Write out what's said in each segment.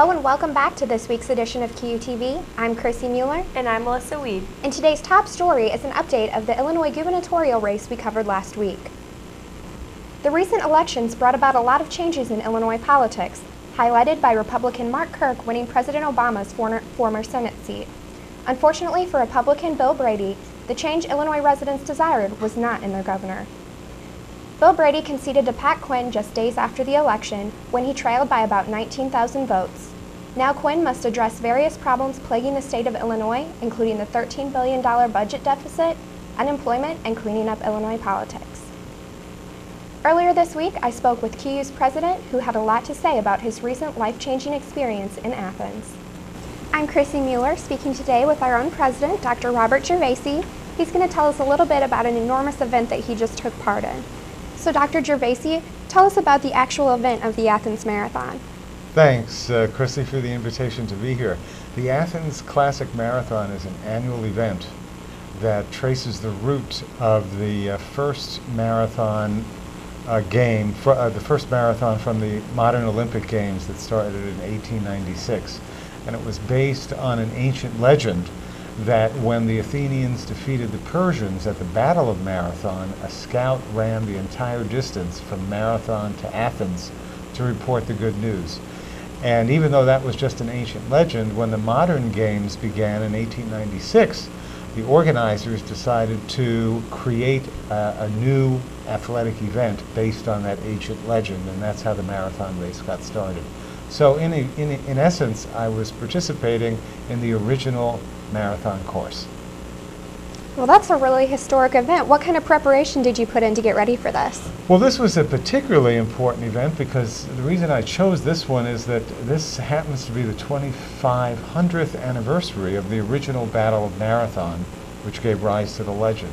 Hello and welcome back to this week's edition of QUTV. I'm Chrissy Mueller. And I'm Alyssa Wied. And today's top story is an update of the Illinois gubernatorial race we covered last week. The recent elections brought about a lot of changes in Illinois politics, highlighted by Republican Mark Kirk winning President Obama's former Senate seat. Unfortunately for Republican Bill Brady, the change Illinois residents desired was not in their governor. Bill Brady conceded to Pat Quinn just days after the election when he trailed by about 19,000 votes. Now Quinn must address various problems plaguing the state of Illinois, including the $13 billion budget deficit, unemployment, and cleaning up Illinois politics. Earlier this week, I spoke with QU's president, who had a lot to say about his recent life-changing experience in Athens. I'm Chrissy Mueller, speaking today with our own president, Dr. Robert Gervasio. He's going to tell us a little bit about an enormous event that he just took part in. So Dr. Gervasi, tell us about the actual event of the Athens Marathon. Thanks, Chrissy, for the invitation to be here. The Athens Classic Marathon is an annual event that traces the route of the first marathon the first marathon from the modern Olympic Games that started in 1896. And it was based on an ancient legend that when the Athenians defeated the Persians at the Battle of Marathon, a scout ran the entire distance from Marathon to Athens to report the good news. And even though that was just an ancient legend, when the modern games began in 1896, the organizers decided to create a new athletic event based on that ancient legend, and that's how the marathon race got started. So in essence, I was participating in the original marathon course. Well, that's a really historic event. What kind of preparation did you put in to get ready for this? Well, this was a particularly important event because the reason I chose this one is that this happens to be the 2500th anniversary of the original Battle of Marathon, which gave rise to the legend.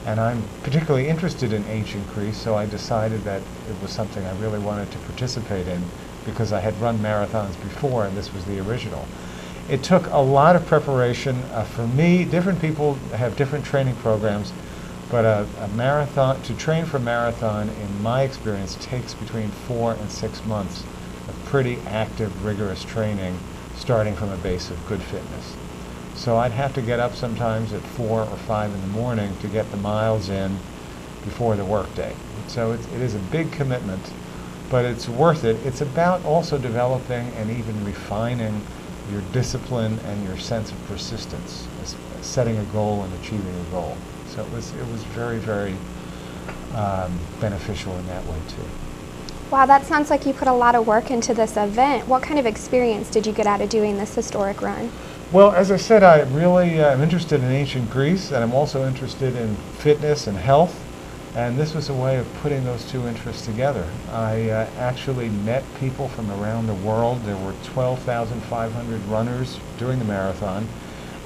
And I'm particularly interested in ancient Greece, so I decided that it was something I really wanted to participate in because I had run marathons before and this was the original. It took a lot of preparation. For me, different people have different training programs, but a marathon, to train for a marathon, in my experience, takes between 4 and 6 months of pretty active, rigorous training, starting from a base of good fitness. So I'd have to get up sometimes at 4 or 5 in the morning to get the miles in before the workday. So it is a big commitment, but it's worth it. It's about also developing and even refining your discipline and your sense of persistence, setting a goal and achieving a goal. So it was very, very beneficial in that way too. Wow, that sounds like you put a lot of work into this event. What kind of experience did you get out of doing this historic run? Well, as I said, I really am interested in ancient Greece, and I'm also interested in fitness and health. And this was a way of putting those two interests together. I actually met people from around the world. There were 12,500 runners during the marathon,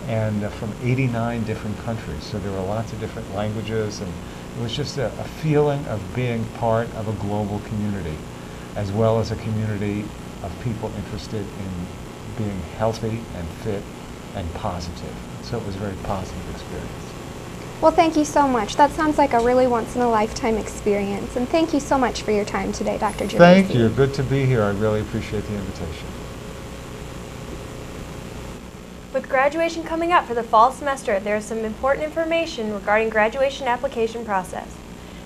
and from 89 different countries. So there were lots of different languages, and it was just a feeling of being part of a global community, as well as a community of people interested in being healthy and fit and positive. So it was a very positive experience. Well, thank you so much. That sounds like a really once-in-a-lifetime experience. And thank you so much for your time today, Dr. Gervasi. Thank you. Good to be here. I really appreciate the invitation. With graduation coming up for the fall semester, there is some important information regarding graduation application process.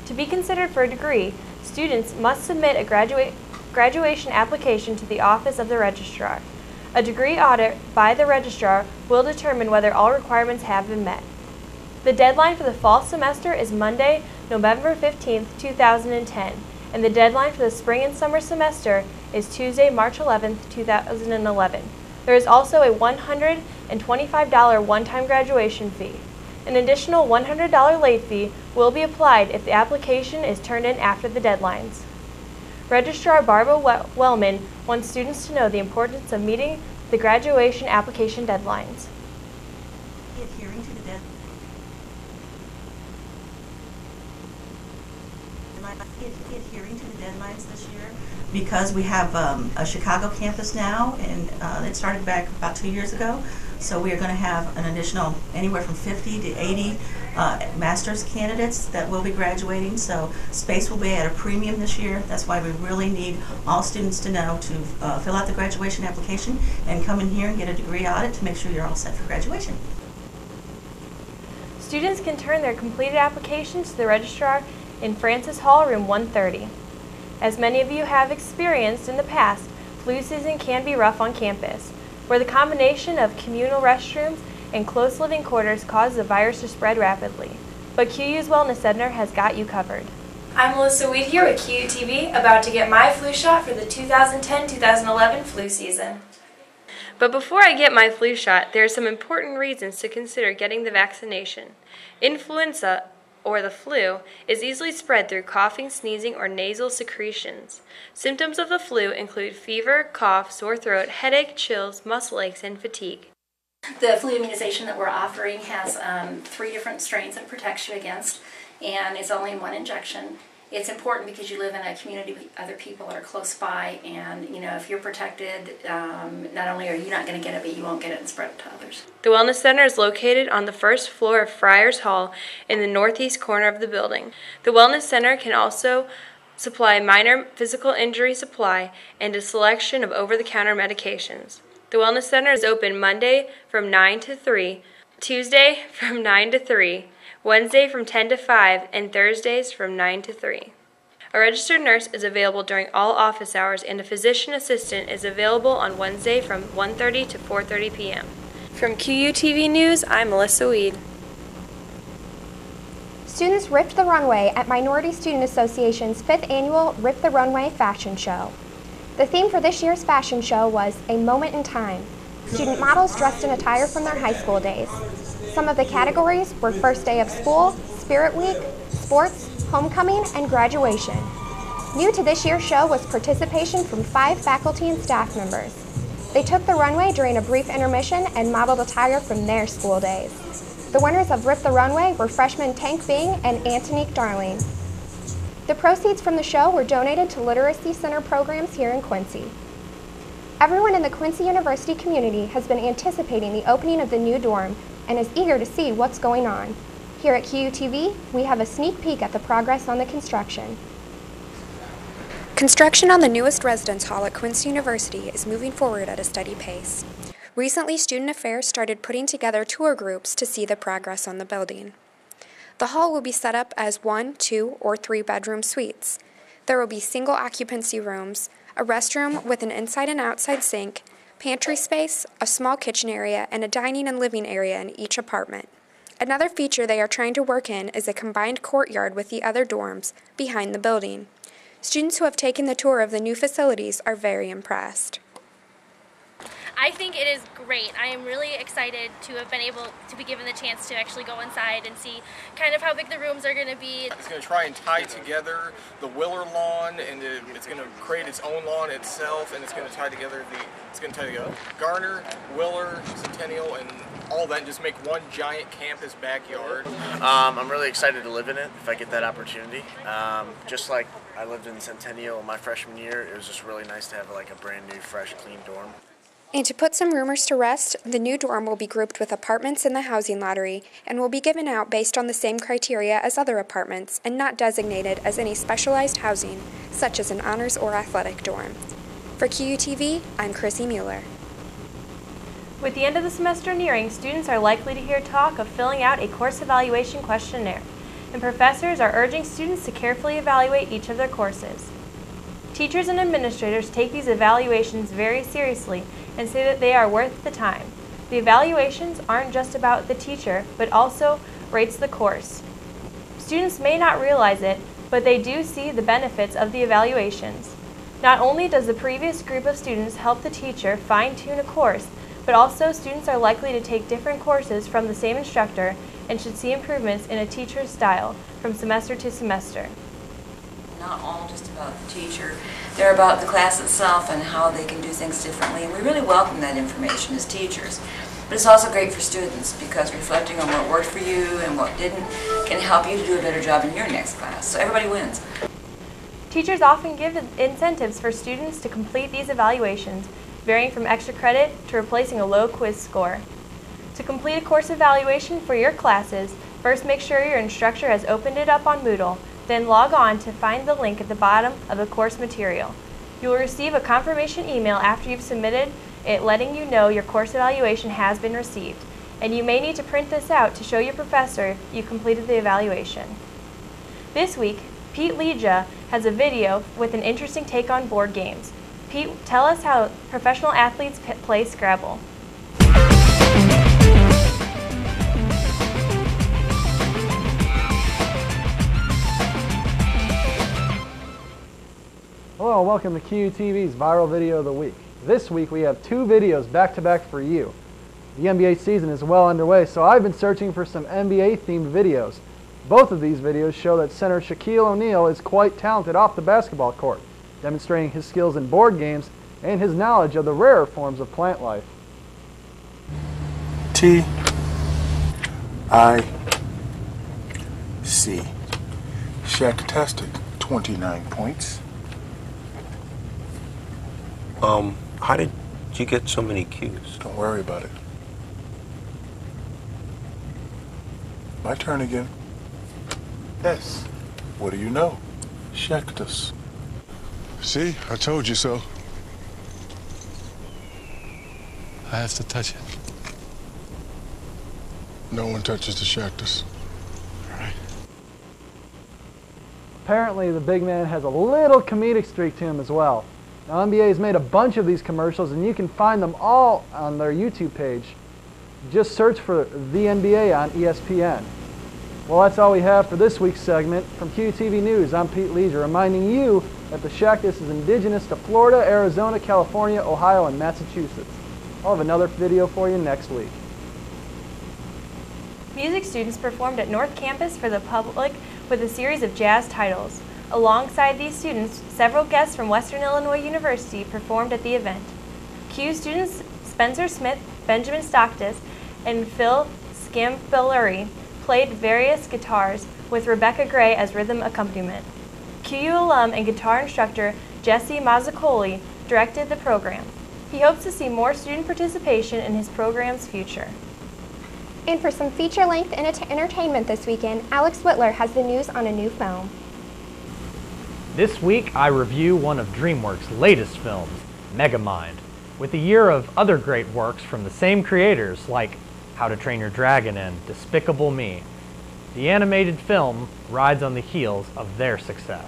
To be considered for a degree, students must submit a graduation application to the office of the registrar. A degree audit by the registrar will determine whether all requirements have been met. The deadline for the fall semester is Monday, November 15th, 2010, and the deadline for the spring and summer semester is Tuesday, March 11th, 2011. There is also a $125 one-time graduation fee. An additional $100 late fee will be applied if the application is turned in after the deadlines. Registrar Barbara Wellman wants students to know the importance of meeting the graduation application deadlines. Adhering to the deadlines this year because we have a Chicago campus now, and it started back about 2 years ago. So we are going to have an additional anywhere from 50 to 80 master's candidates that will be graduating, so space will be at a premium this year. That's why we really need all students to know to fill out the graduation application and come in here and get a degree audit to make sure you're all set for graduation. Students can turn their completed applications to the registrar in Francis Hall, room 130. As many of you have experienced in the past, flu season can be rough on campus, where the combination of communal restrooms and close living quarters causes the virus to spread rapidly. But QU's Wellness Center has got you covered. I'm Alyssa Wied here with QUTV, about to get my flu shot for the 2010-2011 flu season. But before I get my flu shot, there are some important reasons to consider getting the vaccination. Influenza, or the flu, is easily spread through coughing, sneezing, or nasal secretions. Symptoms of the flu include fever, cough, sore throat, headache, chills, muscle aches, and fatigue. The flu immunization that we're offering has 3 different strains that it protects you against, and it's only in 1 injection. It's important because you live in a community with other people that are close by, and if you're protected, not only are you not going to get it, but you won't get it and spread it to others. The Wellness Center is located on the first floor of Friars Hall in the northeast corner of the building. The Wellness Center can also supply minor physical injury supply and a selection of over-the-counter medications. The Wellness Center is open Monday from 9 to 3, Tuesday from 9 to 3, Wednesday from 10 to 5, and Thursdays from 9 to 3. A registered nurse is available during all office hours, and a physician assistant is available on Wednesday from 1:30 to 4:30 p.m. From QUTV News, I'm Alyssa Wied. Students ripped the runway at Minority Student Association's 5th annual Rip the Runway fashion show. The theme for this year's fashion show was A Moment in Time. Student models dressed in attire from their high school days. Some of the categories were first day of school, Spirit Week, sports, homecoming, and graduation. New to this year's show was participation from 5 faculty and staff members. They took the runway during a brief intermission and modeled attire from their school days. The winners of Rip the Runway were freshmen Tank Bing and Antonique Darling. The proceeds from the show were donated to Literacy Center programs here in Quincy. Everyone in the Quincy University community has been anticipating the opening of the new dorm and is eager to see what's going on. Here at QUTV, we have a sneak peek at the progress on the construction. Construction on the newest residence hall at Quincy University is moving forward at a steady pace. Recently, Student Affairs started putting together tour groups to see the progress on the building. The hall will be set up as 1, 2, or 3 bedroom suites. There will be single occupancy rooms, a restroom with an inside and outside sink, pantry space, a small kitchen area, and a dining and living area in each apartment. Another feature they are trying to work in is a combined courtyard with the other dorms behind the building. Students who have taken the tour of the new facilities are very impressed. I think it is great. I am really excited to have been able to be given the chance to actually go inside and see kind of how big the rooms are going to be. It's going to try and tie together the Mueller lawn, and it's going to create its own lawn itself, and it's going to tie together Garner, Mueller, Centennial, and all that, and just make one giant campus backyard. I'm really excited to live in it if I get that opportunity. Just like I lived in Centennial my freshman year, it was just really nice to have like a brand new, fresh, clean dorm. And to put some rumors to rest, the new dorm will be grouped with apartments in the housing lottery and will be given out based on the same criteria as other apartments and not designated as any specialized housing, such as an honors or athletic dorm. For QUTV, I'm Chrissy Mueller. With the end of the semester nearing, students are likely to hear talk of filling out a course evaluation questionnaire, and professors are urging students to carefully evaluate each of their courses. Teachers and administrators take these evaluations very seriously and say that they are worth the time. The evaluations aren't just about the teacher, but also rates the course. Students may not realize it, but they do see the benefits of the evaluations. Not only does the previous group of students help the teacher fine-tune a course, but also students are likely to take different courses from the same instructor and should see improvements in a teacher's style from semester to semester. Not all just about the teacher. They're about the class itself and how they can do things differently, and we really welcome that information as teachers. But it's also great for students because reflecting on what worked for you and what didn't can help you to do a better job in your next class. So everybody wins. Teachers often give incentives for students to complete these evaluations, varying from extra credit to replacing a low quiz score. To complete a course evaluation for your classes, First, make sure your instructor has opened it up on Moodle, then log on to find the link at the bottom of the course material. You will receive a confirmation email after you've submitted it letting you know your course evaluation has been received, and you may need to print this out to show your professor you completed the evaluation. This week, Pete Leja has a video with an interesting take on board games. Pete, tell us how professional athletes play Scrabble. Hello and welcome to QUTV's Viral Video of the Week. This week we have two videos back-to-back for you. The NBA season is well underway, so I've been searching for some NBA-themed videos. Both of these videos show that center Shaquille O'Neal is quite talented off the basketball court, demonstrating his skills in board games and his knowledge of the rarer forms of plant life. T-I-C. Shaq-tastic, 29 points. How did you get so many Qs? Don't worry about it. My turn again. S. What do you know? Shactus. See? I told you so. I have to touch it. No one touches the Shactus. All right. Apparently the big man has a little comedic streak to him as well. Now, NBA has made a bunch of these commercials, and you can find them all on their YouTube page. Just search for The NBA on ESPN. Well, that's all we have for this week's segment. From QTV News, I'm Pete Leja, reminding you that the Shactus is indigenous to Florida, Arizona, California, Ohio, and Massachusetts. I'll have another video for you next week. Music students performed at North Campus for the public with a series of jazz titles. Alongside these students, several guests from Western Illinois University performed at the event. Q students Spencer Smith, Benjamin Stocktis, and Phil Scambilleri played various guitars with Rebecca Gray as rhythm accompaniment. QU alum and guitar instructor Jesse Mazzacoli directed the program. He hopes to see more student participation in his program's future. And for some feature-length entertainment this weekend, Alex Whitler has the news on a new film. This week, I review one of DreamWorks' latest films, Megamind, with a year of other great works from the same creators like How to Train Your Dragon and Despicable Me. The animated film rides on the heels of their success,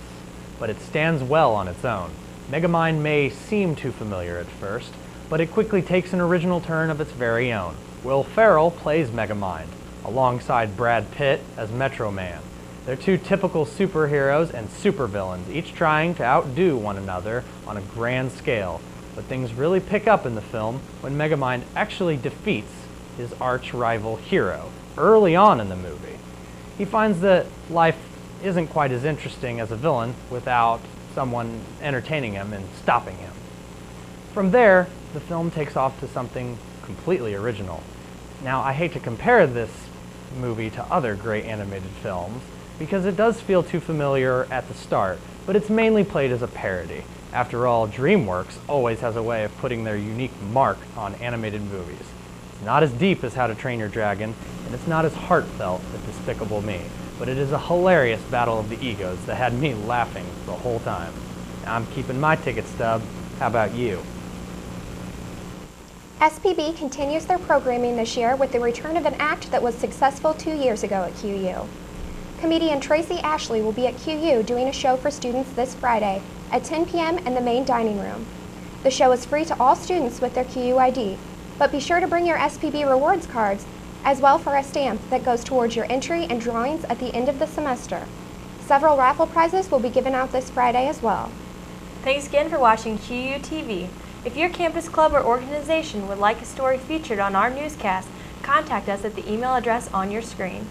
but it stands well on its own. Megamind may seem too familiar at first, but it quickly takes an original turn of its very own. Will Ferrell plays Megamind, alongside Brad Pitt as Metro Man. They're two typical superheroes and supervillains, each trying to outdo one another on a grand scale. But things really pick up in the film when Megamind actually defeats his arch-rival hero early on in the movie. He finds that life isn't quite as interesting as a villain without someone entertaining him and stopping him. From there, the film takes off to something completely original. Now, I hate to compare this movie to other great animated films, because it does feel too familiar at the start, but it's mainly played as a parody. After all, DreamWorks always has a way of putting their unique mark on animated movies. It's not as deep as How to Train Your Dragon, and it's not as heartfelt as Despicable Me, but it is a hilarious battle of the egos that had me laughing the whole time. Now, I'm keeping my ticket stub. How about you? SPB continues their programming this year with the return of an act that was successful 2 years ago at QU. Comedian Tracy Ashley will be at QU doing a show for students this Friday at 10 p.m. in the main dining room. The show is free to all students with their QU ID, but be sure to bring your SPB rewards cards as well for a stamp that goes towards your entry and drawings at the end of the semester. Several raffle prizes will be given out this Friday as well. Thanks again for watching QUTV. If your campus club or organization would like a story featured on our newscast, contact us at the email address on your screen.